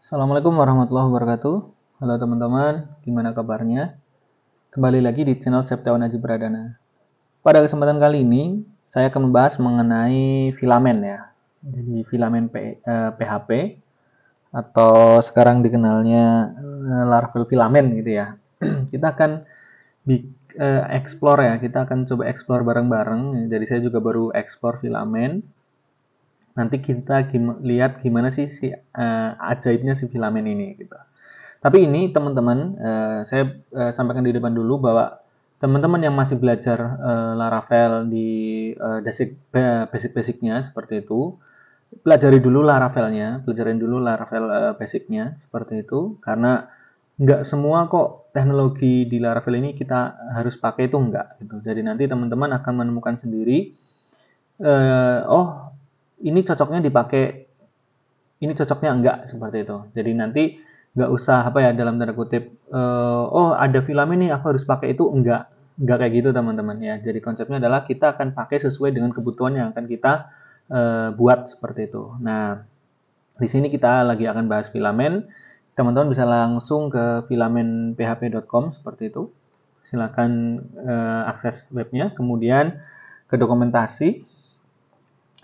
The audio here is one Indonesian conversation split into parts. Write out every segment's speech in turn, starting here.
Assalamualaikum warahmatullahi wabarakatuh. Halo teman-teman, gimana kabarnya? Kembali lagi di channel Septiawan Aji Pradana. Pada kesempatan kali ini, saya akan membahas mengenai filamen ya. Jadi filamen PHP atau sekarang dikenalnya larval filamen gitu ya. Kita akan explore ya, kita akan coba explore bareng-bareng. Jadi saya juga baru explore filamen. Nanti kita lihat gimana sih ajaibnya si filamen ini gitu. Tapi ini teman-teman, saya sampaikan di depan dulu bahwa teman-teman yang masih belajar Laravel di basic-basicnya seperti itu, pelajari dulu Laravelnya, pelajarin dulu Laravel basicnya seperti itu, karena nggak semua kok teknologi di Laravel ini kita harus pakai itu enggak gitu. Jadi nanti teman-teman akan menemukan sendiri, oh ini cocoknya dipakai, ini cocoknya enggak seperti itu. Jadi nanti nggak usah apa ya dalam tanda kutip, oh ada filamen nih aku harus pakai itu, enggak kayak gitu teman-teman ya. Jadi konsepnya adalah kita akan pakai sesuai dengan kebutuhan yang akan kita buat seperti itu. Nah, di sini kita lagi akan bahas filamen. Teman-teman bisa langsung ke filamenphp.com seperti itu. Silakan akses webnya, kemudian ke dokumentasi,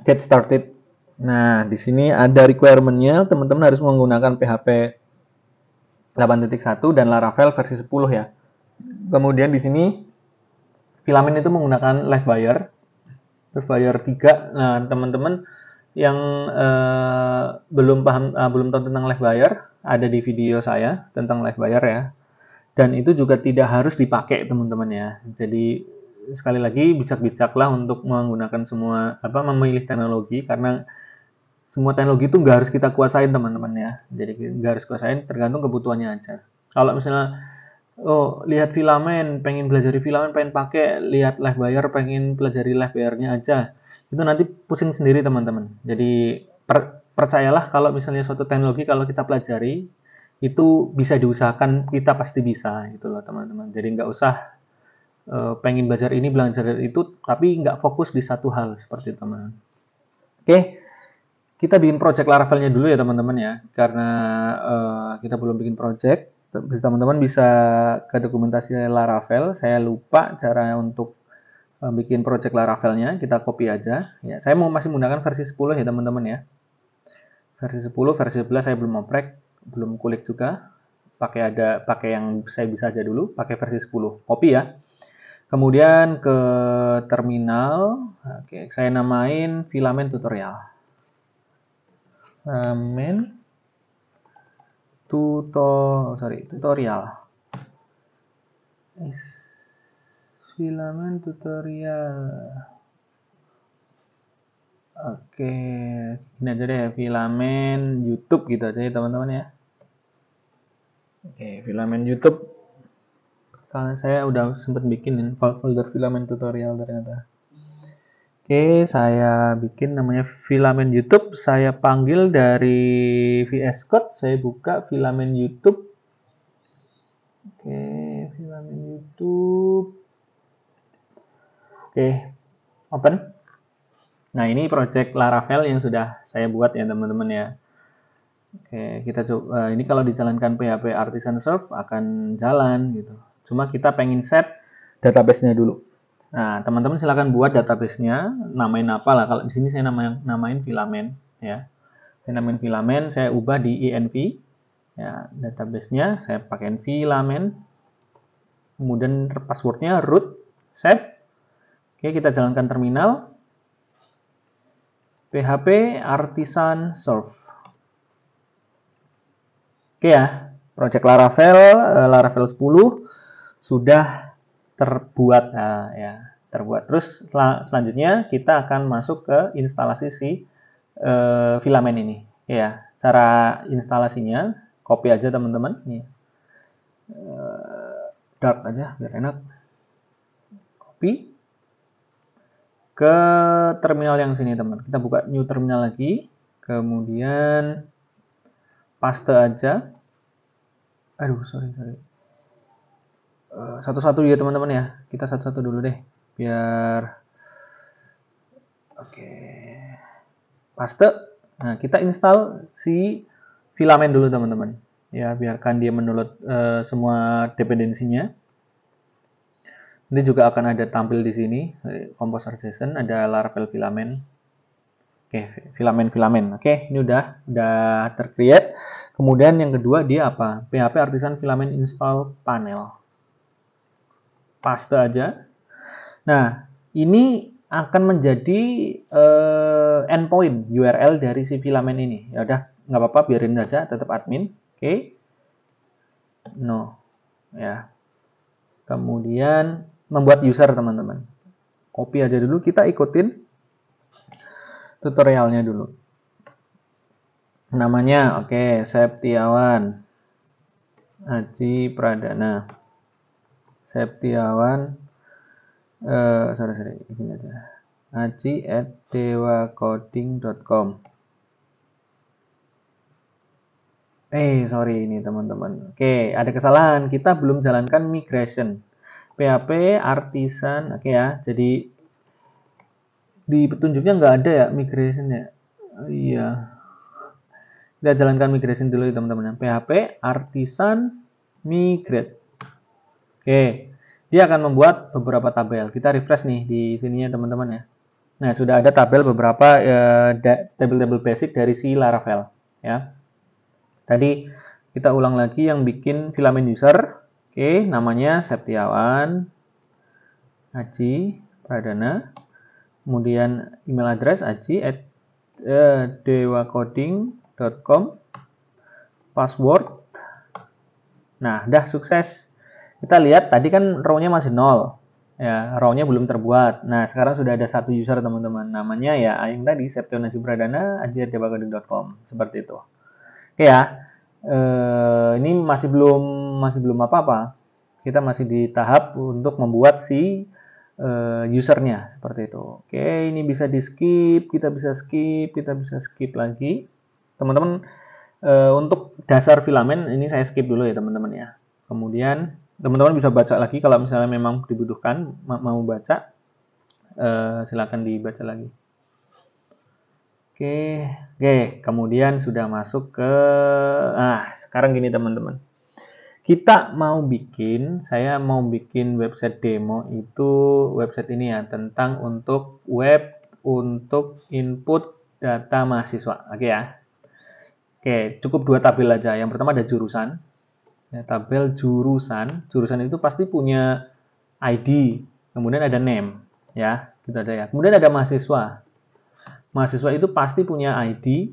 get started. Nah, di sini ada requirement-nya, teman-teman harus menggunakan PHP 8.1 dan Laravel versi 10 ya. Kemudian di sini filamen itu menggunakan Livewire 3. Nah, teman-teman yang belum tahu tentang Livewire, ada di video saya tentang Livewire ya. Dan itu juga tidak harus dipakai teman-teman ya. Jadi sekali lagi bijak-bijaklah untuk menggunakan memilih teknologi, karena semua teknologi itu nggak harus kita kuasain teman-teman ya. Jadi nggak harus kuasain, tergantung kebutuhannya aja. Kalau misalnya lihat filamen, pengen belajar filamen, pengen pakai, lihat Livewire, pengen pelajari Livewire-nya aja, itu nanti pusing sendiri teman-teman. Jadi percayalah kalau misalnya suatu teknologi kalau kita pelajari itu bisa diusahakan, kita pasti bisa gitu loh teman-teman. Jadi nggak usah pengen belajar ini, belajar itu, tapi nggak fokus di satu hal seperti itu teman-teman. Oke, kita bikin project Laravelnya dulu ya teman-teman ya, karena kita belum bikin project. Teman-teman bisa ke dokumentasi Laravel. Saya lupa cara untuk bikin project Laravelnya, kita copy aja ya. Saya masih menggunakan versi 10 ya teman-teman ya. Versi 10, versi 11 saya belum oprek, belum kulik juga. Pakai yang saya bisa aja dulu, pakai versi 10. Copy ya. Kemudian ke terminal. Oke, saya namain filamen tutorial. Tutorial. Filamen tutorial. Oke, ini aja deh, filamen YouTube gitu aja ya teman-teman ya. Oke, filamen YouTube. Karena saya udah sempat bikin folder filamen tutorial ternyata. Oke, saya bikin namanya filamen YouTube. Saya panggil dari VS Code. Saya buka filamen YouTube. Oke, filamen YouTube. Oke, open. Nah, ini project Laravel yang sudah saya buat ya teman-teman ya. Oke, kita coba. Ini kalau dijalankan PHP Artisan Serve akan jalan gitu. Cuma kita pengen set database-nya dulu. Nah, teman-teman silakan buat database-nya, namain apa lah. Kalau di sini saya namain filamen ya. Saya namain filamen, saya ubah di env. Ya, database-nya saya pakai filamen. Kemudian password-nya root, save. Oke, kita jalankan terminal. PHP Artisan Serve. Oke ya, project Laravel 10 sudah terbuat. Nah, ya, terbuat. Terus selanjutnya kita akan masuk ke instalasi si filamen ini. Ya, cara instalasinya copy aja teman-teman. Dart aja biar enak. Copy ke terminal yang sini teman. Kita buka new terminal lagi. Kemudian paste aja. Aduh, sorry. Satu-satu ya teman-teman ya. Kita satu-satu dulu deh. Biar oke. Paste. Nah, kita install si filamen dulu teman-teman. Ya, biarkan dia mendownload semua dependensinya. Nanti juga akan ada tampil di sini, composer.json, ada Laravel filamen. Oke, filamen. Oke, ini udah tercreate. Kemudian yang kedua dia apa? PHP Artisan Filamen Install Panel. Paste aja. Nah, ini akan menjadi endpoint URL dari si filamen ini. Ya udah, nggak apa-apa, biarin aja, tetap admin. Oke. No. Ya. Kemudian membuat user, teman-teman. Copy aja dulu, kita ikutin tutorialnya dulu. Namanya, oke, Septiawan Aji Pradana. Septiawan, sorry, ini aja. aji@dewacoding.com. Sorry ini teman-teman. Oke, ada kesalahan. Kita belum jalankan migration. PHP Artisan, oke ya. Jadi di petunjuknya nggak ada ya migration ya. Iya. Kita jalankan migration dulu ya teman-teman. PHP Artisan Migrate. Oke. Dia akan membuat beberapa tabel. Kita refresh nih di sininya teman-teman ya. Nah, sudah ada tabel beberapa tabel-tabel basic dari si Laravel ya. Tadi kita ulang lagi yang bikin filamen user. Oke, namanya Septiawan Aji Pradana. Kemudian email address aji@dewacoding.com. Password. Nah, udah sukses. Kita lihat tadi kan row-nya masih 0. Ya, row-nya belum terbuat. Nah, sekarang sudah ada satu user teman-teman. Namanya ya yang tadi Septiawan Aji Pradana @dewacoding.com. Seperti itu. Oke ya. Ini masih belum apa-apa. Kita masih di tahap untuk membuat si usernya seperti itu. Oke, ini bisa di skip, kita bisa skip lagi. Teman-teman, untuk dasar filamen ini saya skip dulu ya teman-teman ya. Kemudian teman-teman bisa baca lagi kalau misalnya memang dibutuhkan mau baca, silakan dibaca lagi. Oke, kemudian sudah masuk ke, sekarang gini teman-teman. Saya mau bikin website demo itu website ini ya, tentang untuk web untuk input data mahasiswa. Oke ya. Oke, cukup 2 tabel aja. Yang pertama ada jurusan. Ya, tabel jurusan. Jurusan itu pasti punya ID, kemudian ada name, ya, gitu ada ya. Kemudian ada mahasiswa. Mahasiswa itu pasti punya ID,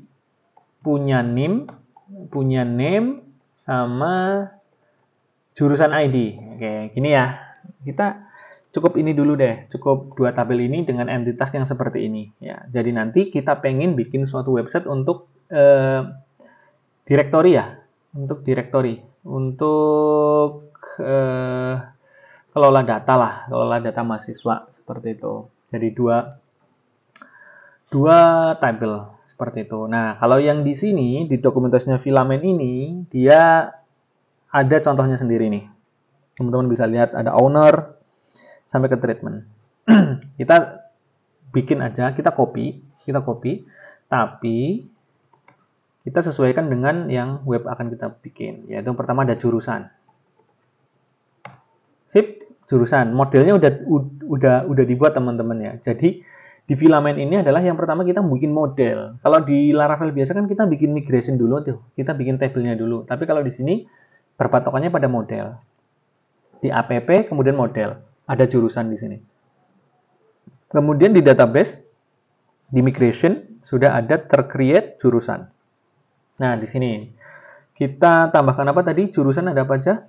punya name, sama jurusan ID. Oke, gini ya. Kita cukup ini dulu deh. Cukup 2 tabel ini dengan entitas yang seperti ini. Ya, jadi nanti kita pengen bikin suatu website untuk direktori ya. Untuk direktori. Untuk kelola data lah. Kelola data mahasiswa. Seperti itu. Jadi dua tabel seperti itu. Nah, kalau yang di sini di dokumentasinya filamen ini dia ada contohnya sendiri nih. Teman-teman bisa lihat ada owner sampai ke treatment. Kita bikin aja, kita copy, tapi kita sesuaikan dengan yang web akan kita bikin. Yaitu yang pertama ada jurusan. Sip, jurusan. Modelnya udah dibuat teman-teman ya. Jadi di filamen ini adalah yang pertama kita bikin model. Kalau di Laravel biasa kan kita bikin migration dulu tuh, kita bikin tabelnya dulu. Tapi kalau di sini berpatokannya pada model. Di app kemudian model, ada jurusan di sini. Kemudian di database, di migration sudah ada tercreate jurusan. Nah di sini kita tambahkan apa tadi? Jurusan ada apa aja?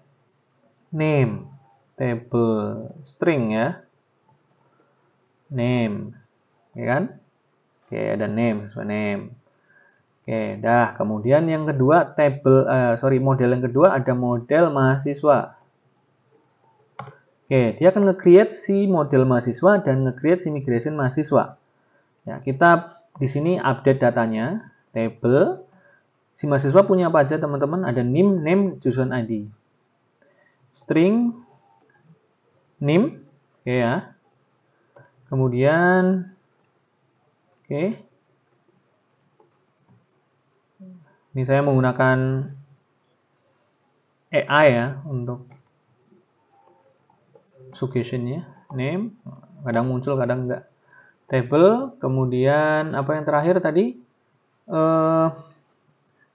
Name, table, string ya. Name, ya kan? Oke, ada name. Oke, dah. Kemudian yang kedua model yang kedua ada model mahasiswa. Oke, dia akan nge-create si model mahasiswa dan nge-create si migration mahasiswa. Ya, kita di sini update datanya, table. Si mahasiswa punya apa aja teman-teman? Ada name, jurusan ID. String, name, oke ya. Kemudian, oke. Ini saya menggunakan AI ya untuk suggestionnya. Name, kadang muncul, kadang enggak. Table, kemudian apa yang terakhir tadi?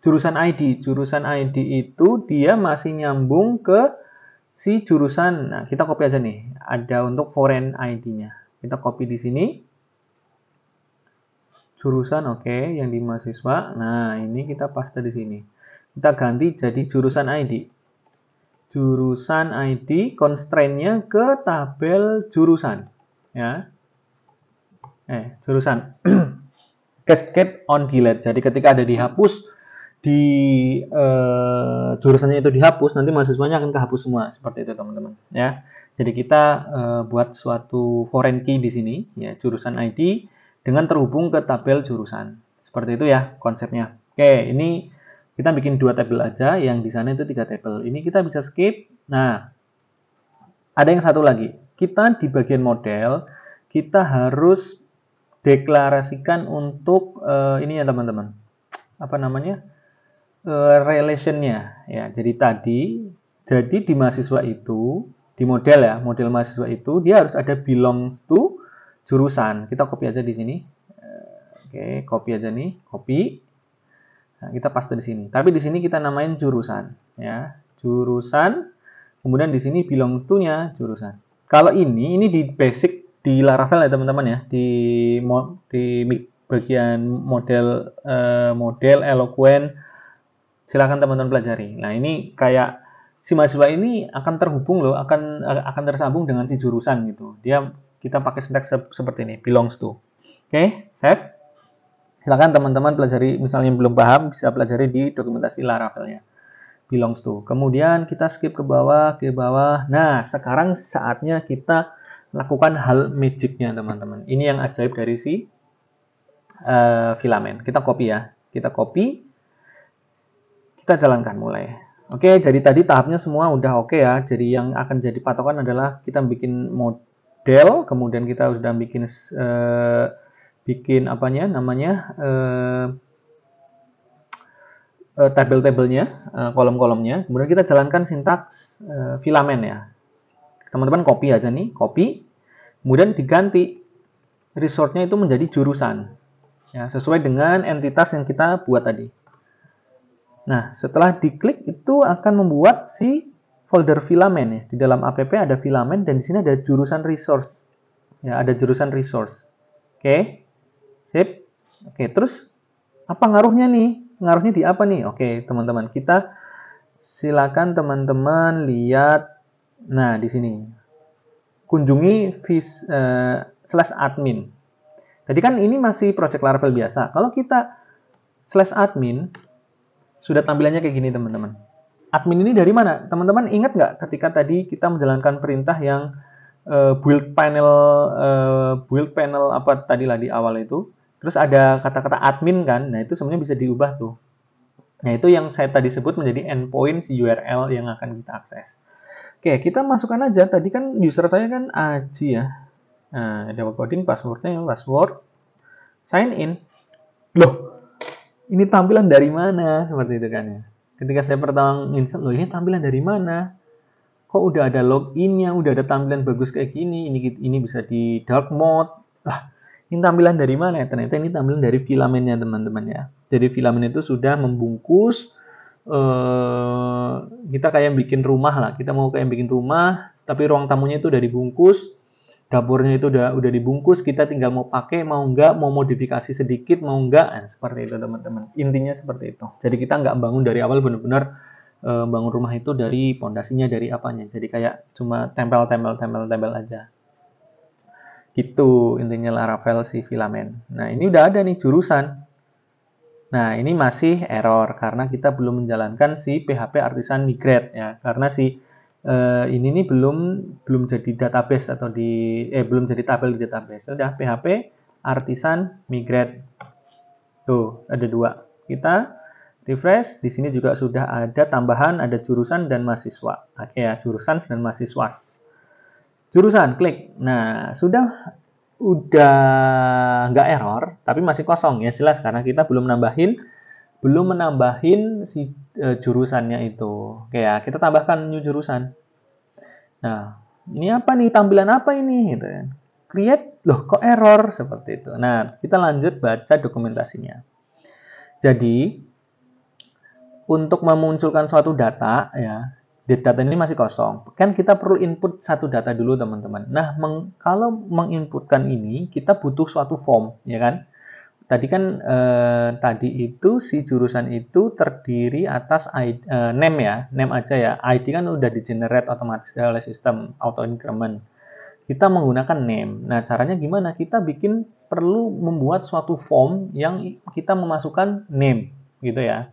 Jurusan ID. Jurusan ID itu dia masih nyambung ke si jurusan. Nah, kita copy aja nih. Ada untuk foreign ID-nya. Kita copy di sini. Jurusan oke, yang di mahasiswa. Nah, ini kita paste di sini. Kita ganti jadi jurusan ID. Jurusan ID constraint-nya ke tabel jurusan. Ya. Jurusan. Cascade on delete. Jadi ketika ada dihapus di jurusannya itu dihapus, nanti mahasiswanya akan kehapus semua. Seperti itu teman-teman. Ya. Jadi kita buat suatu foreign key di sini, ya jurusan ID dengan terhubung ke tabel jurusan. Seperti itu ya konsepnya. Oke, ini kita bikin 2 tabel aja, yang di sana itu 3 tabel. Ini kita bisa skip. Nah, ada yang satu lagi. Kita di bagian model, kita harus deklarasikan untuk ini ya teman-teman. Apa namanya? Relation-nya. Ya, jadi di mahasiswa itu, di model ya, model mahasiswa itu dia harus ada belongs to jurusan. Kita copy aja di sini. Oke, copy aja nih, copy. Nah, kita paste di sini. Tapi di sini kita namain jurusan, ya. Jurusan. Kemudian di sini belongs to-nya jurusan. Kalau ini di basic di Laravel ya teman-teman ya, di bagian model Eloquent. Silakan teman-teman pelajari. Nah, ini kayak si mahasiswa ini akan terhubung loh, akan tersambung dengan si jurusan gitu. Kita pakai syntax seperti ini, belongs to. Oke, save. Silakan teman-teman pelajari, misalnya belum paham bisa pelajari di dokumentasi Laravelnya. Belongs to. Kemudian kita skip ke bawah. Nah, sekarang saatnya kita lakukan hal magicnya teman-teman. Ini yang ajaib dari si filament. Kita copy ya. Kita copy. Kita jalankan mulai. Oke, jadi tadi tahapnya semua udah oke ya. Jadi yang akan jadi patokan adalah kita bikin model, kemudian kita sudah bikin apanya namanya tabel-tabelnya, kolom-kolomnya. Kemudian kita jalankan sintaks filament ya. Teman-teman copy aja nih, copy. Kemudian diganti resource-nya itu menjadi jurusan. Ya, sesuai dengan entitas yang kita buat tadi. Nah, setelah diklik itu akan membuat si folder filament ya. Di dalam app ada filament dan di sini ada jurusan resource. Ya, ada jurusan resource. Oke. Sip. Oke, terus apa ngaruhnya nih? Ngaruhnya di apa nih? Oke, teman-teman, kita silakan teman-teman lihat. Nah, di sini kunjungi /admin. Tadi kan ini masih project Laravel biasa. Kalau kita /admin, sudah tampilannya kayak gini, teman-teman. Admin ini dari mana? Teman-teman ingat nggak ketika tadi kita menjalankan perintah yang build panel apa tadi lah di awal itu? Terus ada kata-kata admin kan, nah itu sebenarnya bisa diubah tuh. Nah itu yang saya tadi sebut menjadi endpoint si URL yang akan kita akses. Oke, kita masukkan aja, tadi kan user saya kan Aji ya. Nah, ada coding, passwordnya, password, sign in. Loh, ini tampilan dari mana? Seperti itu kan ya. Ketika saya pertama install, loh ini tampilan dari mana? Kok udah ada login-nya, udah ada tampilan bagus kayak gini, ini bisa di dark mode. Ini tampilan dari mana ya? Ternyata ini tampilan dari filamennya teman-teman ya. Jadi filamen itu sudah membungkus, kita kayak bikin rumah lah. Kita mau kayak bikin rumah, tapi ruang tamunya itu udah dibungkus, dapurnya itu udah dibungkus. Kita tinggal mau pakai, mau enggak, mau modifikasi sedikit, mau enggak. Nah, seperti itu teman-teman. Intinya seperti itu. Jadi kita nggak bangun dari awal benar-benar bangun rumah itu dari pondasinya, dari apanya. Jadi kayak cuma tempel aja. Gitu intinya Laravel si filament. Nah, ini udah ada nih jurusan. Nah, ini masih error karena kita belum menjalankan si PHP Artisan Migrate ya. Karena si ini nih belum jadi database atau belum jadi tabel di database. Sudah PHP Artisan Migrate. Tuh, ada 2. Kita refresh, di sini juga sudah ada tambahan, ada jurusan dan mahasiswa. Oke ya, jurusan dan mahasiswa. Jurusan, klik. Nah, udah nggak error, tapi masih kosong ya, jelas karena kita belum nambahin belum menambahin si jurusannya itu. Oke ya, kita tambahkan new jurusan. Nah, ini apa nih, tampilan apa ini gitu kan. Create, loh kok error seperti itu. Nah, kita lanjut baca dokumentasinya. Jadi, untuk memunculkan suatu data ya, data ini masih kosong. Kan kita perlu input satu data dulu teman-teman. Nah, kalau menginputkan ini kita butuh suatu form, ya kan? Tadi kan tadi itu si jurusan itu terdiri atas name ya, name aja ya. ID kan udah di generate otomatis oleh sistem auto increment. Kita menggunakan name. Nah, caranya gimana? Kita perlu membuat suatu form yang kita memasukkan name gitu ya.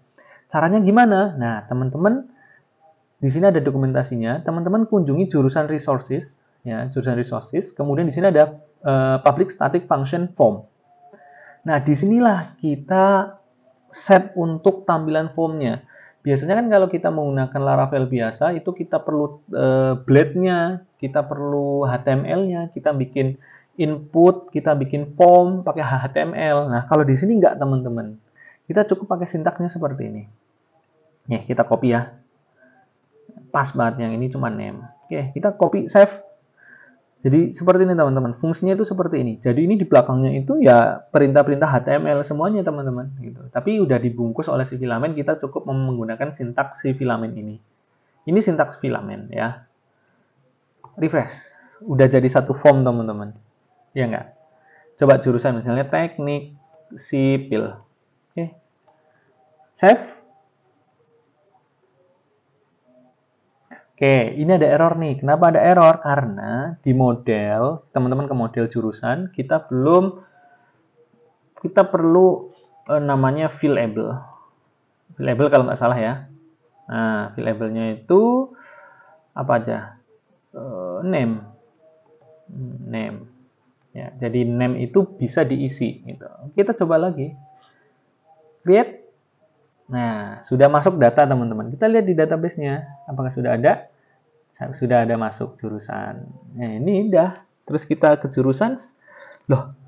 Caranya gimana? Nah, teman-teman di sini ada dokumentasinya. Teman-teman kunjungi jurusan resources, ya, jurusan resources. Kemudian di sini ada public static function form. Nah, disinilah kita set untuk tampilan formnya. Biasanya kan kalau kita menggunakan Laravel biasa, itu kita perlu blade-nya, kita perlu HTML-nya, kita bikin input, kita bikin form pakai HTML. Nah, kalau di sini enggak, teman-teman. Kita cukup pakai sintaksnya seperti ini. Nih, kita copy ya. Pas banget, yang ini cuma name. Oke, kita copy, save. Jadi seperti ini teman-teman, fungsinya itu seperti ini. Jadi ini di belakangnya itu ya perintah-perintah HTML semuanya teman-teman. Gitu. Tapi udah dibungkus oleh si filamen, kita cukup menggunakan sintaks si filamen ini. Ini sintaks filamen ya. Refresh, udah jadi satu form teman-teman. Ya enggak? Coba jurusan misalnya teknik sipil. Oke. Save. Oke, ini ada error nih. Kenapa ada error? Karena di model, teman-teman ke model jurusan, kita perlu namanya fillable. Fillable kalau nggak salah ya. Nah, fillable-nya itu apa aja? Name. Name. Ya, jadi name itu bisa diisi. Gitu. Kita coba lagi. Create. Nah, sudah masuk data teman-teman. Kita lihat di database-nya. Apakah sudah ada? Sudah ada masuk jurusan. Nah, ini udah. Terus kita ke jurusan. Loh,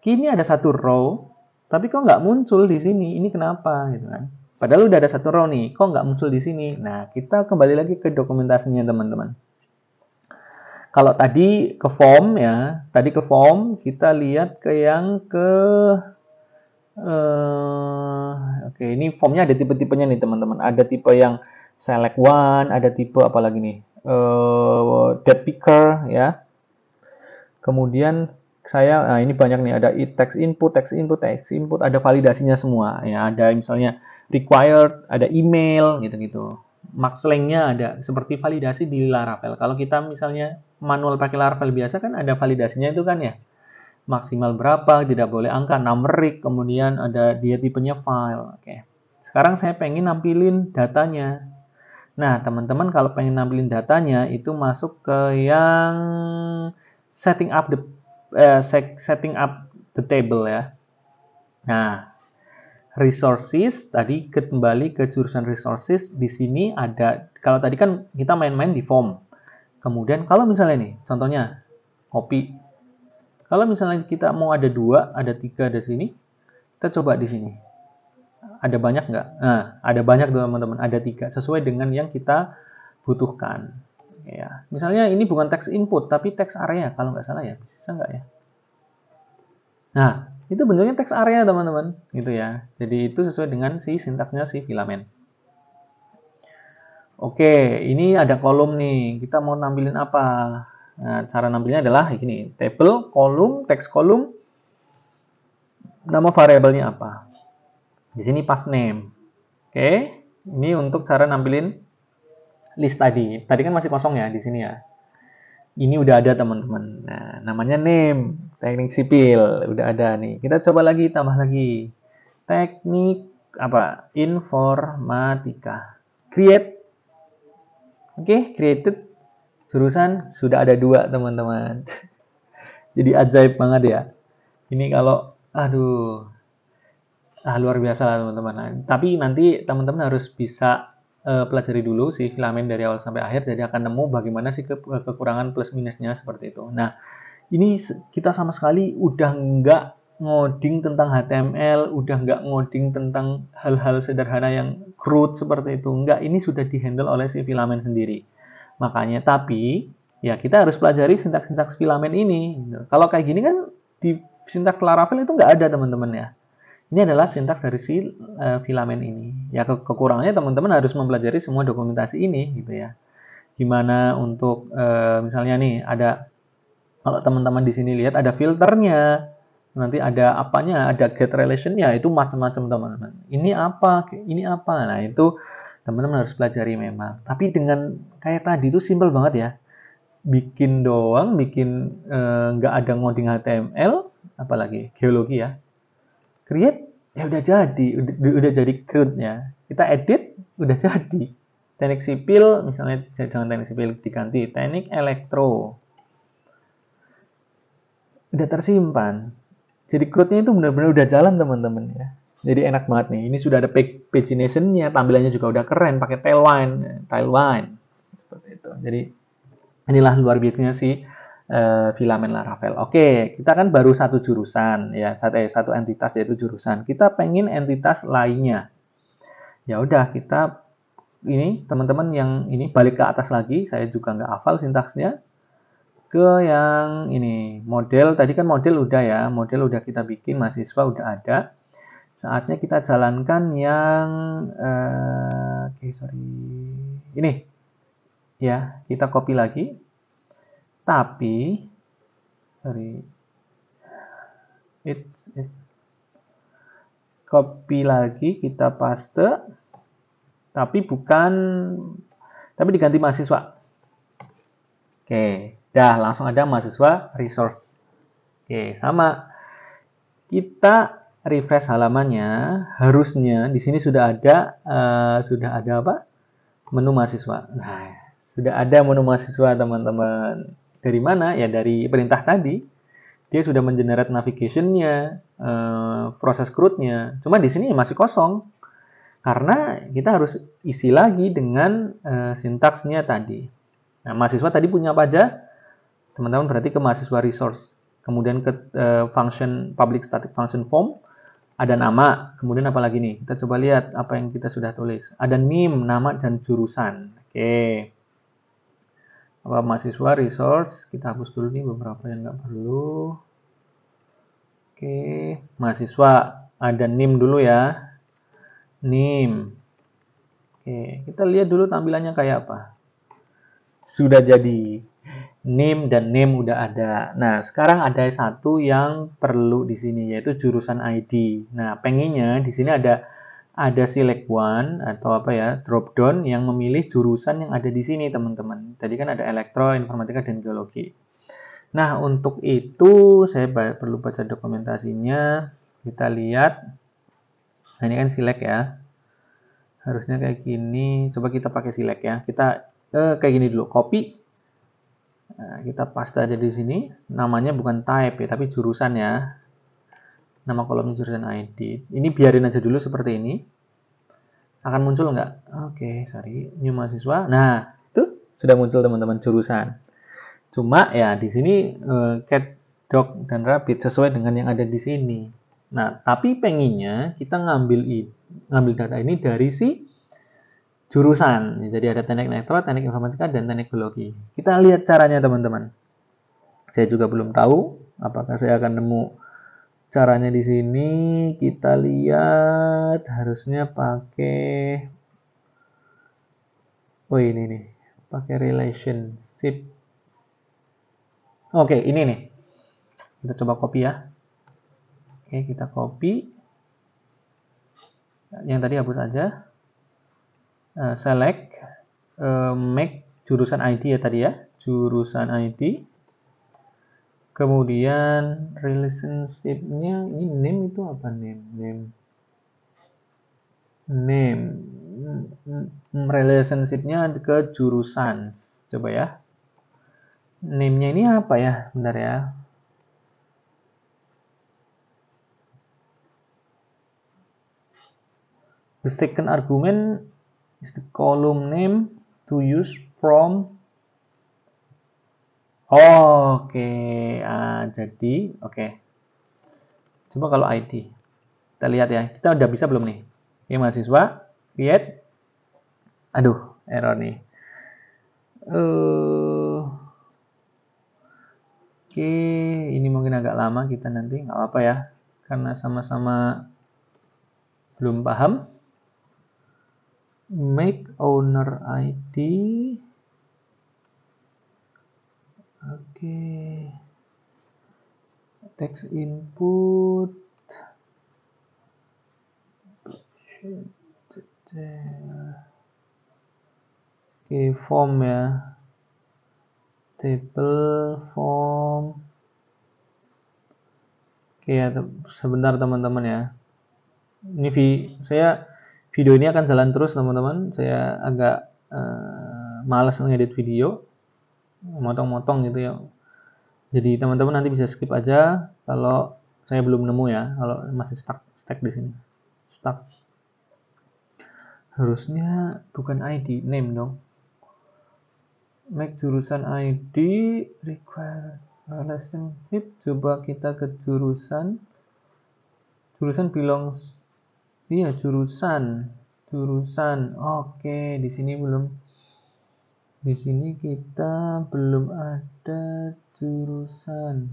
kini ada satu row, tapi kok nggak muncul di sini? Ini kenapa? Gitu kan. Padahal udah ada satu row nih, kok nggak muncul di sini? Nah, kita kembali lagi ke dokumentasinya teman-teman. Kalau tadi ke form ya, kita lihat ke yang ke oke, ini formnya ada tipe-tipenya nih teman-teman. Ada tipe yang select one, ada tipe apa lagi nih? Date picker ya. Kemudian nah ini banyak nih, ada text input, ada validasinya semua ya. Ada misalnya required, ada email gitu-gitu. Max length-nya ada seperti validasi di Laravel. Kalau kita misalnya manual pakai Laravel biasa kan ada validasinya itu kan ya. Maksimal berapa, tidak boleh angka, numeric, kemudian ada dia tipenya file. Oke. Sekarang saya pengen nampilin datanya. Nah, teman-teman kalau pengen nampilin datanya itu masuk ke yang setting up the table ya. Nah, resources tadi kembali ke jurusan resources. Di sini ada, kalau tadi kan kita main-main di form. Kemudian kalau misalnya nih, contohnya copy. Kalau misalnya kita mau ada 2, ada 3 di sini, kita coba di sini. Ada banyak nggak? Nah, ada banyak teman-teman, ada 3 sesuai dengan yang kita butuhkan. Ya, misalnya ini bukan text input tapi text area kalau nggak salah ya, bisa nggak ya? Nah, itu bentuknya text area teman-teman, gitu ya. Jadi itu sesuai dengan si sintaksnya si filamen. Oke, ini ada kolom nih. Kita mau nampilin apa? Nah, cara nampilnya adalah gini, table, kolom, text kolom, nama variabelnya apa. Di sini pas name. Oke, ini untuk cara nampilin list tadi. Tadi kan masih kosong ya di sini ya. Ini udah ada teman-teman. Nah, namanya name, teknik sipil, udah ada nih. Kita coba lagi, tambah lagi. Teknik apa? Informatika. Create. Oke, created. Jurusan sudah ada 2 teman-teman. Jadi ajaib banget ya. Ini kalau luar biasa lah teman-teman. Tapi nanti teman-teman harus bisa pelajari dulu si filamen dari awal sampai akhir, jadi akan nemu bagaimana sih kekurangan plus minusnya seperti itu. Nah, ini kita sama sekali udah nggak ngoding tentang HTML, udah nggak ngoding tentang hal-hal sederhana yang crude seperti itu. Nggak, ini sudah dihandle oleh si filamen sendiri. Makanya, tapi ya kita harus pelajari sintaks-sintaks filamen ini. Kalau kayak gini kan di sintaks Laravel itu nggak ada teman-teman ya. Ini adalah sintaks dari si filamen ini. Ya kekurangannya teman-teman harus mempelajari semua dokumentasi ini gitu ya. Gimana untuk misalnya nih ada, kalau teman-teman di sini lihat ada filternya, nanti ada apanya, ada get relationnya, itu macam-macam teman-teman. Ini apa, ini apa. Nah itu teman-teman harus pelajari memang. Tapi dengan kayak tadi itu simple banget ya. Bikin doang, bikin nggak ada ngoding HTML, apalagi geologi ya. Create, ya udah jadi, udah jadi code-nya. Kita edit, udah jadi. Teknik sipil, misalnya jangan teknik sipil diganti, teknik elektro. Udah tersimpan. Jadi code-nya itu benar-benar udah jalan teman-teman ya. Jadi enak banget nih. Ini sudah ada pagination-nya, tampilannya juga udah keren, pakai tailwind. Seperti itu. Jadi inilah luar biasanya si filamen Laravel. Oke, kita kan baru satu jurusan ya, satu entitas yaitu jurusan. Kita pengen entitas lainnya. Ya udah kita ini teman-teman yang ini balik ke atas lagi. Saya juga nggak hafal sintaksnya. Ke yang ini model, tadi kan model udah ya, model udah kita bikin, mahasiswa udah ada. Saatnya kita jalankan yang ini ya, kita copy lagi, tapi copy lagi, kita paste, tapi diganti mahasiswa. Oke, dah langsung ada mahasiswa resource. Oke, sama. Kita refresh halamannya, harusnya di sini sudah ada apa? Menu mahasiswa. Nah, sudah ada menu mahasiswa teman-teman. Dari mana? Ya dari perintah tadi. Dia sudah mengenerate navigation-nya, proses CRUD-nya. Cuma di sini masih kosong. Karena kita harus isi lagi dengan sintaksnya tadi. Nah, mahasiswa tadi punya apa aja? Teman-teman berarti ke mahasiswa resource. Kemudian ke function public static function form, ada nama. Kemudian apa lagi nih? Kita coba lihat apa yang kita sudah tulis. Ada name, nama, dan jurusan. Oke. Apa mahasiswa resource? Kita hapus dulu nih beberapa yang nggak perlu. Oke. Mahasiswa. Ada name dulu ya. Name. Oke. Kita lihat dulu tampilannya kayak apa. Sudah jadi. Name dan name udah ada. Nah, sekarang ada satu yang perlu di sini yaitu jurusan ID. Nah, pengennya di sini ada select one atau apa ya, drop down yang memilih jurusan yang ada di sini, teman-teman. Tadi kan ada elektro, informatika, dan geologi. Nah, untuk itu saya perlu baca dokumentasinya. Kita lihat. Nah, ini kan select ya. Harusnya kayak gini. Coba kita pakai select ya. Kita kayak gini dulu, copy. Nah, kita paste aja di sini. Namanya bukan type ya, tapi jurusan ya. Nama kolomnya jurusan ID. Ini biarin aja dulu seperti ini. Akan muncul nggak? Oke, sorry. New mahasiswa. Nah, itu sudah muncul teman-teman jurusan. Cuma ya di sini cat, dog, dan rabbit sesuai dengan yang ada di sini. Nah, tapi pengennya kita ngambil data ini dari si jurusan. Jadi ada teknik elektro, teknik informatika, dan teknik geologi. Kita lihat caranya teman-teman. Saya juga belum tahu apakah saya akan nemu caranya di sini. Kita lihat harusnya pakai ini nih. Pakai relationship. Oke, ini nih. Kita coba copy ya. Oke, kita copy. Yang tadi hapus aja. Select make jurusan ID ya tadi ya, jurusan ID. Kemudian relationship-nya ini name itu apa? Name relationship-nya ke jurusan. Coba ya. Name-nya ini apa ya? Bentar ya. The second argument is the column name to use from. Oke. Jadi oke. Coba kalau ID. Kita lihat ya. Kita udah bisa belum nih? Oke, mahasiswa. Create. Aduh, error nih. Oke, ini mungkin agak lama kita nanti. Nggak apa-apa ya. Karena sama-sama belum paham. Make owner ID. Oke. Text input. Oke, form ya. Table, form. Oke ya, sebentar teman-teman ya. Ini video ini akan jalan terus teman-teman. Saya agak malas ngedit video, motong-motong gitu ya. Jadi teman-teman nanti bisa skip aja kalau saya belum nemu ya. Kalau masih stuck di sini. Stuck. Harusnya bukan ID, name dong. Make jurusan ID, require relationship. Coba kita ke jurusan. Jurusan belongs. Iya, jurusan. Oke, di sini belum. Di sini kita belum ada jurusan.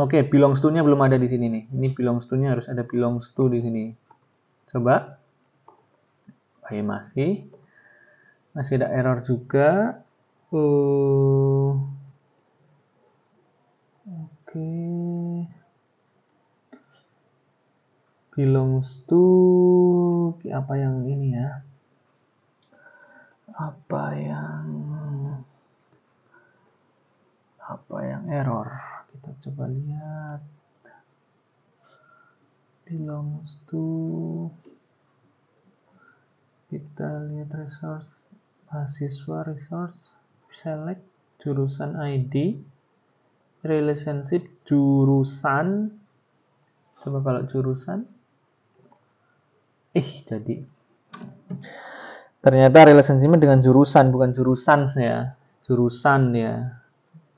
Oke, belongs to-nya belum ada di sini nih. Ini belongs to-nya harus ada belongs to di sini. Coba. Oke, masih ada error juga. Oke. Belongs to apa yang ini ya? Apa yang error? Kita coba lihat. Belongs to. Kita lihat resource, mahasiswa resource, select jurusan ID, relationship jurusan. Coba kalau jurusan. Jadi. Ternyata relationship dengan jurusan, bukan jurusan ya. Jurusan ya.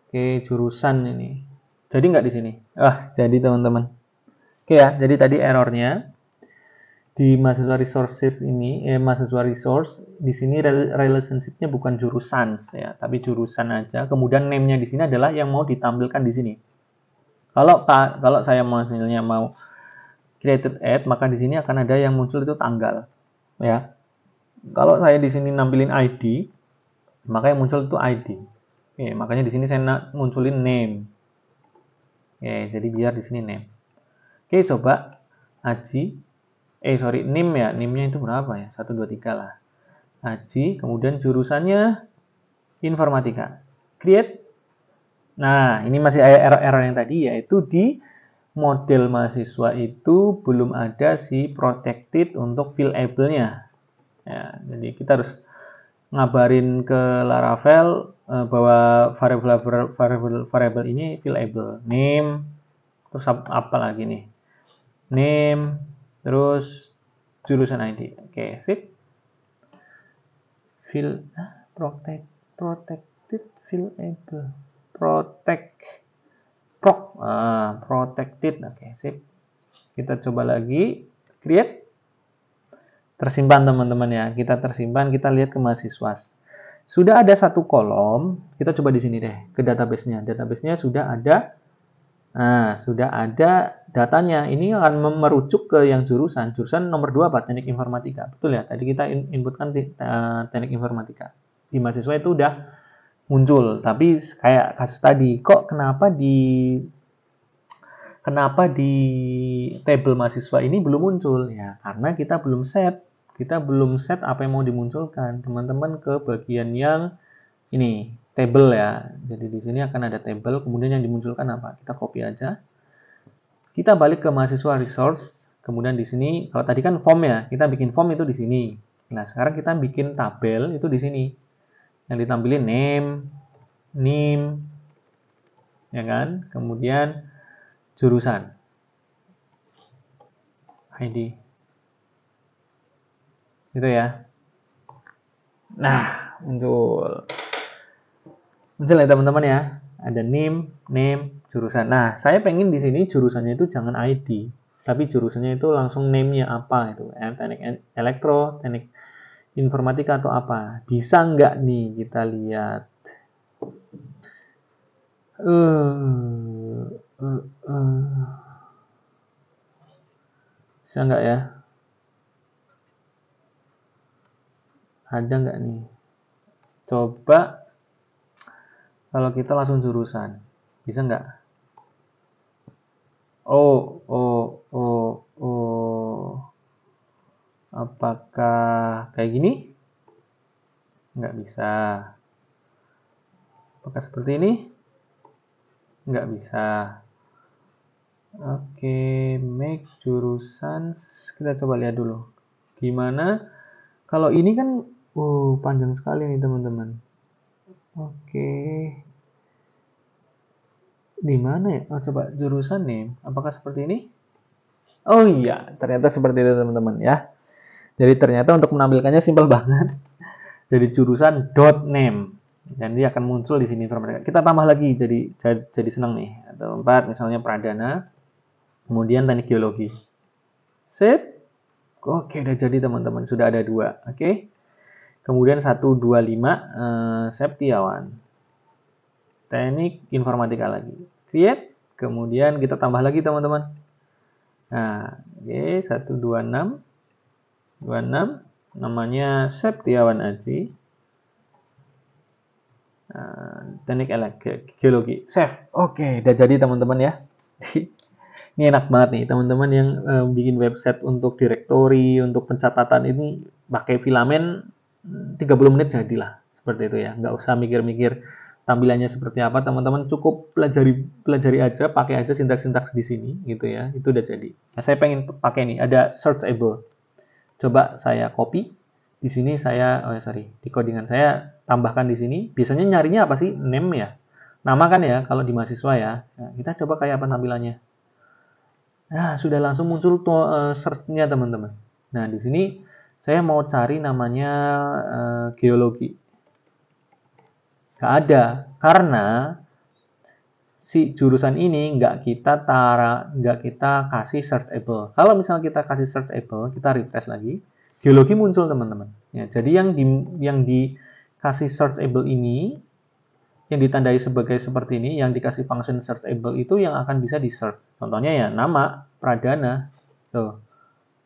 Oke, jurusan ini. Jadi nggak di sini? Jadi teman-teman. Oke ya, jadi tadi errornya di mahasiswa resources ini, mahasiswa resource di sini relationship-nya bukan jurusan ya, tapi jurusan aja. Kemudian name-nya di sini adalah yang mau ditampilkan di sini. Kalau saya misalnya mau created at, maka di sini akan ada yang muncul itu tanggal ya. Kalau saya di sini nampilin ID, maka yang muncul itu ID. Oke, makanya di sini saya munculin name. Oke, jadi biar di sini name. Oke, coba Aji. Name ya. Name-nya itu berapa ya? 1, 2, 3 lah. Aji, kemudian jurusannya informatika. Create. Nah, ini masih error yang tadi, yaitu di model mahasiswa itu belum ada si protected untuk fillable-nya. Ya, jadi kita harus ngabarin ke Laravel bahwa variable ini fillable. Name, terus apa lagi nih? Name, terus jurusan ID. Oke, sip. Protected fillable. Protected. Oke, sip. Kita coba lagi create. Tersimpan teman-teman ya. Kita tersimpan, kita lihat ke mahasiswa. Sudah ada satu kolom, kita coba di sini deh ke database-nya. Database-nya sudah ada. Nah, sudah ada datanya. Ini akan merujuk ke yang jurusan. Jurusan nomor 2 apa? Teknik informatika. Betul ya? Tadi kita inputkan teknik informatika. Di mahasiswa itu udah muncul, tapi kayak kasus tadi, kenapa di table mahasiswa ini belum muncul? Ya, karena kita belum set apa yang mau dimunculkan. Teman-teman ke bagian yang ini, table ya. Jadi di sini akan ada table, kemudian yang dimunculkan apa? Kita copy aja. Kita balik ke mahasiswa resource, kemudian di sini kalau tadi kan form ya, kita bikin form itu di sini. Nah, sekarang kita bikin tabel itu di sini. Yang ditampilin name, ya kan? Kemudian jurusan, ID, gitu ya. Nah, muncul ya teman-teman ya. Ada name, jurusan. Nah, saya pengen di sini jurusannya itu jangan ID, tapi jurusannya itu langsung name-nya apa itu, teknik elektro, teknik informatika atau apa. Bisa nggak nih kita lihat? Bisa nggak ya? Ada nggak nih? Coba kalau kita langsung jurusan, bisa nggak? Oh. Apakah kayak gini? Nggak bisa. Apakah seperti ini? Nggak bisa. Oke, make jurusan. Kita coba lihat dulu. Gimana? Kalau ini kan, panjang sekali nih teman-teman. Oke. Di mana ya? Oh, coba jurusan nih. Apakah seperti ini? Oh iya, ternyata seperti itu teman-teman ya. Jadi ternyata untuk menampilkannya simpel banget. Jadi jurusan .name dan dia akan muncul di sini informatika. Kita tambah lagi jadi senang nih. Atau 4 misalnya Pradana, kemudian teknik geologi. Sip. Oke, udah jadi teman-teman, sudah ada 2. Oke. Kemudian 125 Septiawan. Teknik informatika lagi. Create, kemudian kita tambah lagi teman-teman. Nah, oke, 126 namanya Septiawan Aji. Teknik geologi. Save. Oke, udah jadi teman-teman ya. Ini enak banget nih teman-teman yang bikin website untuk directory, untuk pencatatan ini pakai filamen 30 menit jadilah. Seperti itu ya. Nggak usah mikir-mikir tampilannya seperti apa, teman-teman cukup pelajari aja, pakai aja sintaks-sintaks di sini gitu ya. Itu udah jadi. Nah, saya pengen pakai nih, ada searchable. Coba saya copy. Di sini saya, di codingan saya tambahkan di sini. Biasanya nyarinya apa sih? Name ya. Nama kan ya, kalau di mahasiswa ya. Nah, kita coba kayak apa tampilannya. Nah, sudah langsung muncul search-nya teman-teman. Nah, di sini saya mau cari namanya geologi. Nggak ada, karena si jurusan ini nggak kita kasih searchable. Kalau misalnya kita kasih searchable, kita refresh lagi, geologi muncul teman-teman. Ya, jadi yang dikasih searchable ini, yang ditandai sebagai seperti ini, yang dikasih function searchable itu yang akan bisa di search. Contohnya ya nama Pradana, tuh,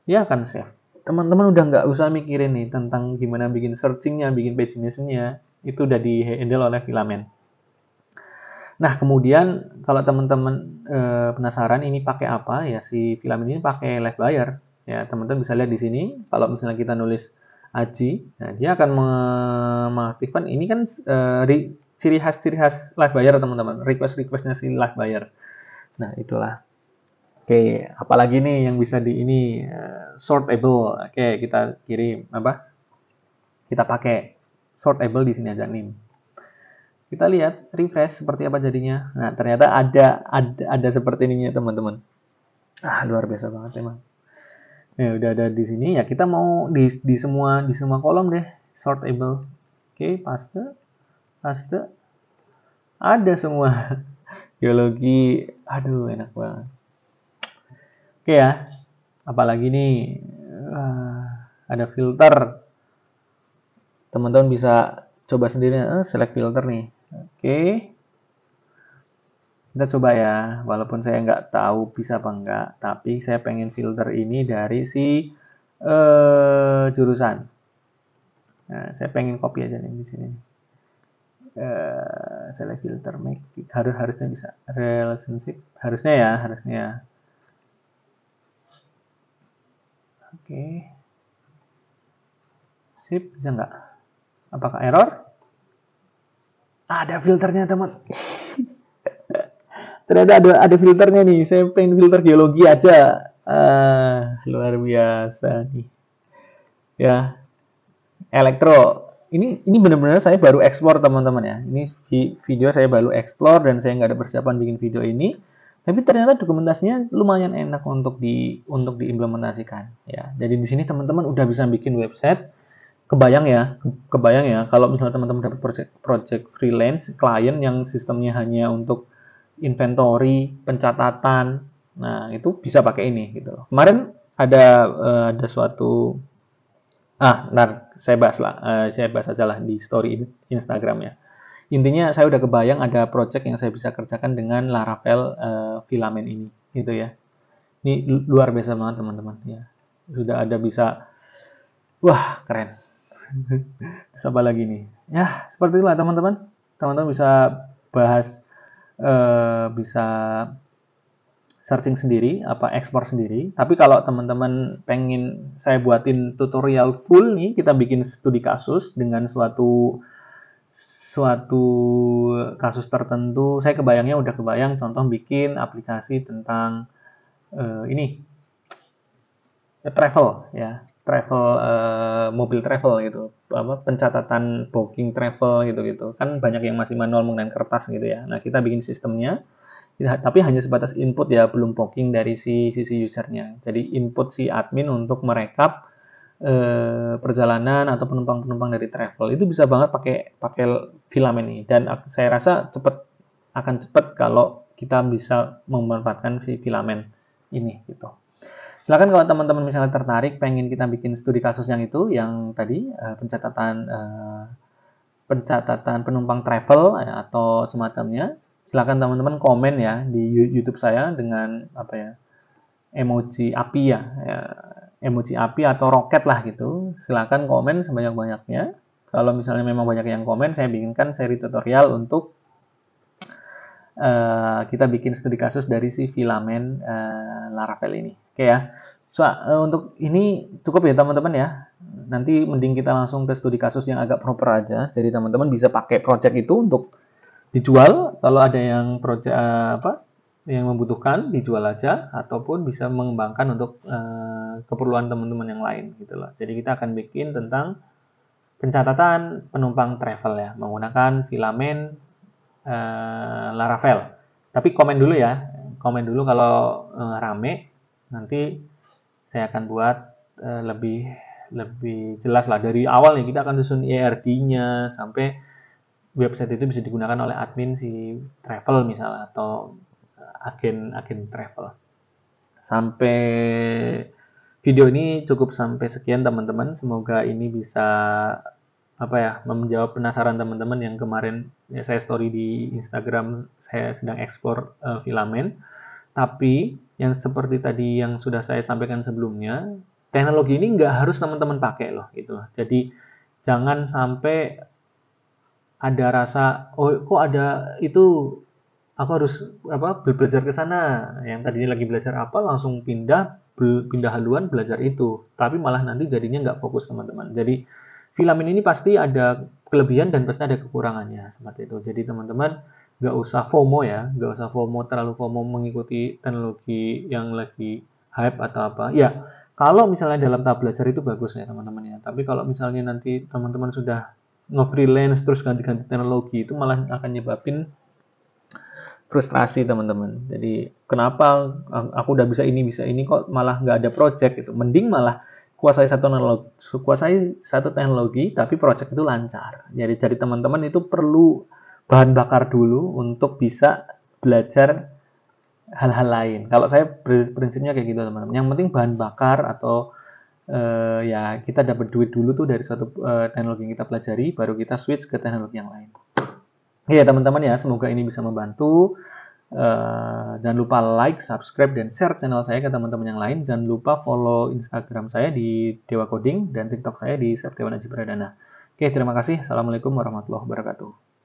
dia akan save. Teman-teman udah nggak usah mikirin nih tentang gimana bikin searchingnya, bikin pagination-nya, itu udah di handle oleh Filament. Nah, kemudian kalau teman-teman penasaran ini pakai apa, ya si Filament ini pakai LiveWire. Ya, teman-teman bisa lihat di sini, kalau misalnya kita nulis Aji, nah dia akan mengaktifkan ini kan ciri khas LiveWire teman-teman, request-requestnya si LiveWire. Nah, itulah. Oke, apalagi nih yang bisa di ini sortable. Oke, kita kirim apa? Kita pakai sortable di sini aja nih. Kita lihat refresh seperti apa jadinya. Nah, ternyata ada seperti ininya teman-teman. Luar biasa banget emang. Nah, udah ada di sini ya, kita mau di semua kolom deh sortable. Oke, paste. Ada semua. Geologi, aduh enak banget. Oke ya. Apalagi nih ada filter. Teman-teman bisa coba sendiri select filter nih. Oke. Kita coba ya, walaupun saya nggak tahu bisa apa enggak, tapi saya pengen filter ini dari si jurusan. Nah, saya pengen copy aja nih di sini. Select filter, make harusnya bisa. Relationship, harusnya ya. Oke. Sip, bisa nggak? Apakah error? Ada filternya teman. Ternyata ada filternya nih. Saya pengen filter geologi aja. Luar biasa nih. Ya, elektro. Ini benar-benar saya baru explore teman-teman ya. Ini video saya baru explore dan saya nggak ada persiapan bikin video ini. Tapi ternyata dokumentasinya lumayan enak untuk diimplementasikan. Ya, jadi di sini teman-teman udah bisa bikin website. Kebayang ya kalau misalnya teman-teman dapat project freelance klien yang sistemnya hanya untuk inventory, pencatatan. Nah, itu bisa pakai ini gitu loh. Kemarin ada suatu saya bahas lah, saya bahas aja lah di story Instagram ya. Intinya saya udah kebayang ada project yang saya bisa kerjakan dengan Laravel filamen ini, gitu ya. Ini luar biasa banget teman-teman ya. Sudah ada bisa, wah keren. Terus apa lagi nih? Ya seperti itulah teman-teman. Teman-teman bisa bahas, bisa searching sendiri, apa ekspor sendiri. Tapi kalau teman-teman pengen saya buatin tutorial full nih, kita bikin studi kasus dengan suatu kasus tertentu. Saya kebayangnya udah kebayang contoh bikin aplikasi tentang ini travel ya, travel, mobil travel gitu, apa pencatatan booking travel gitu-gitu. Kan banyak yang masih manual menggunakan kertas gitu ya. Nah, kita bikin sistemnya. Ya, tapi hanya sebatas input ya, belum poking dari sisi usernya. Jadi input si admin untuk merekap perjalanan atau penumpang-penumpang dari travel itu bisa banget pakai filamen ini. Dan saya rasa akan cepat kalau kita bisa memanfaatkan si filamen ini gitu. Silakan kalau teman-teman misalnya tertarik pengen kita bikin studi kasus yang itu, yang tadi pencatatan penumpang travel atau semacamnya. Silakan teman-teman komen ya di YouTube saya dengan apa ya, emoji api ya, emoji api atau roket lah gitu. Silakan komen sebanyak-banyaknya. Kalau misalnya memang banyak yang komen, saya bikinkan seri tutorial untuk kita bikin studi kasus dari si filamen Laravel ini. Oke ya. Untuk ini cukup ya teman-teman ya. Nanti mending kita langsung ke studi kasus yang agak proper aja. Jadi teman-teman bisa pakai project itu untuk dijual. Kalau ada yang project yang membutuhkan, dijual aja, ataupun bisa mengembangkan untuk keperluan teman-teman yang lain gitu loh. Jadi kita akan bikin tentang pencatatan penumpang travel ya, menggunakan filamen Laravel. Tapi komen dulu ya, komen dulu kalau rame, nanti saya akan buat lebih jelas lah dari awal nih. Kita akan susun ERD-nya sampai website itu bisa digunakan oleh admin si travel misalnya atau agen travel. Sampai video ini cukup sampai sekian teman-teman. Semoga ini bisa menjawab penasaran teman-teman yang kemarin ya, saya story di Instagram saya sedang ekspor filamen. Tapi yang seperti tadi yang sudah saya sampaikan sebelumnya, teknologi ini nggak harus teman-teman pakai loh gitu. Jadi jangan sampai ada rasa, oh kok ada itu, aku harus belajar ke sana. Yang tadinya lagi belajar apa langsung pindah haluan belajar itu. Tapi malah nanti jadinya nggak fokus teman-teman. Jadi filamen ini pasti ada kelebihan dan pasti ada kekurangannya seperti itu. Jadi teman-teman nggak usah FOMO ya, nggak usah terlalu FOMO mengikuti teknologi yang lagi hype atau apa. Ya, kalau misalnya dalam tahap belajar itu bagus ya teman-teman ya. Tapi kalau misalnya nanti teman-teman sudah nge-freelance terus ganti-ganti teknologi, itu malah akan nyebabin frustrasi teman-teman. Jadi kenapa aku udah bisa ini kok malah nggak ada project gitu. Mending malah kuasai satu teknologi tapi project itu lancar. Jadi teman-teman itu perlu bahan bakar dulu untuk bisa belajar hal-hal lain. Kalau saya prinsipnya kayak gitu teman-teman. Yang penting bahan bakar atau ya kita dapat duit dulu tuh dari suatu teknologi yang kita pelajari, baru kita switch ke teknologi yang lain. Ya teman-teman ya, semoga ini bisa membantu. Jangan lupa like, subscribe, dan share channel saya ke teman-teman yang lain. Jangan lupa follow Instagram saya di Dewa Coding dan TikTok saya di Septiawan Aji Pradana. Oke, terima kasih. Assalamualaikum warahmatullahi wabarakatuh.